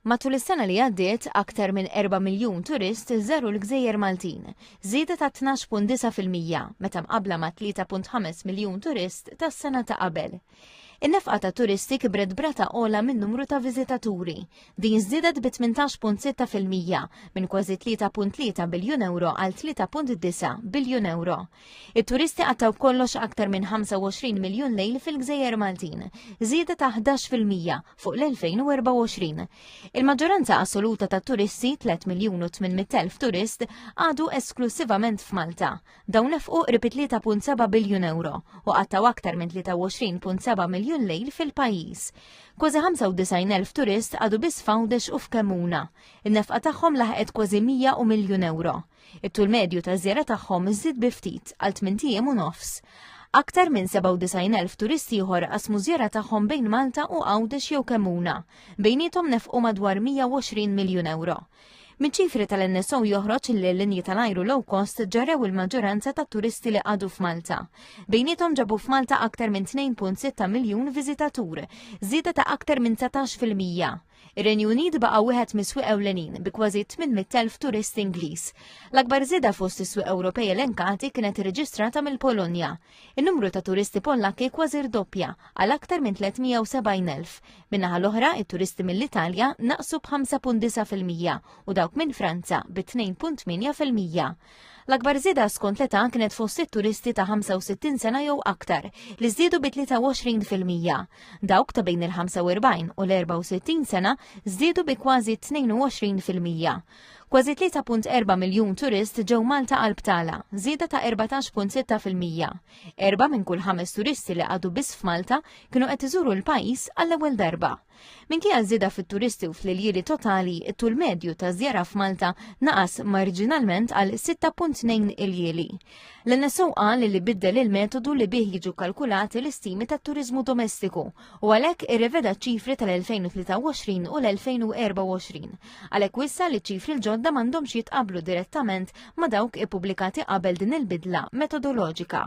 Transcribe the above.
Matul is-sena li għaddiet aktar minn 4 miljun turist żaru l-Gżejjer Maltin, żieda ta' 12.9% meta mqabbla ma' 3.5 miljun turist tas-sena ta' qabel. In-nefqa ta' turisti kibret brata ola minn numru ta' viżitaturi. Din żdiedet bi 18.6% minn kważi 3.3 biljun euro għal 3.9 biljun euro. It-turisti għattaw kollox aktar minn 25 miljun lejl fil-Gżejjer Maltin, żieda ta' 11% fuq l-2024. Il-maġġoranza assoluta ta' turisti, 3 miljun u 800,000 turist, għadu esklusivament f'Malta. Dawn nefqu rib 3.7 biljun euro u għattaw aktar minn 23.7 miljun lejl fil-pajjiż. Kważi 95,000 turist għadu biss f'Għawdex u f'Kemuna. In-nefqa tagħhom laħqet kważi 100 miljun euro. It-tul medju ta' żjara tagħhom iżdied bi ftit għal 8 ijiem u nofs. Aktar minn 97,000 turisti ieħor qasmu żjara tagħhom bejn Malta u Għawdex jew Kemuna. Bejniethom nefqu madwar 120 miljun euro. Min ċifri tal-NSO joħroġ li l-linji tal-ajru low cost ġarrew il-maġġoranza ta' turisti li għadu f'Malta. Bejnietom ġabu f'Malta aktar minn 2.6 miljun viżitatur, żieda ta' aktar minn 19%. Ir-Renju Unit baqa' wieħed mis-swieq ewlenin bi kważi 800,000 turist Ingliż. L-akbar żieda fost is-swieq Ewropej elenkati kienet irreġistrata mill-Polonja. In-numru ta' turisti Pollakki kważi rdoppja għal aktar minn 370,000. Min-naħa l-oħra, it-turisti mill-Italja naqsu b'5.9% u dawk minn Franza bi 2.8%. L-akbar żieda skont l-età kienet fost it-turisti ta' 65 sena jew aktar li żdiedu bi 23%. Dawk ta' bejn il-45 u l-64 sena żdiedu bi kważi 22%. Kważi 3.4 miljun turist ġew Malta qalb tagħla, żieda ta' 14.6%. 4 minn kull 5 turisti li għadu biss f'Malta kienu qed iżuru l-pajjiż għall-ewwel darba. Minkejja żieda fit-turisti u fl-iljiri totali, it-tul medju ta' żjara f'Malta naqas marġinalment għal 6.2 iljeli. L-NSO qal li biddel il-metodu li bih jiġu kalkulati l-istimi tat-turiżmu domestiku u għalhekk irreveda ċifri tal-2023 u l-2024. Għalhekk wissa li ċifri l-ġodda m'għandhomx jitqablu direttament ma' dawk ippubblikati qabel din il-bidla metodoloġika.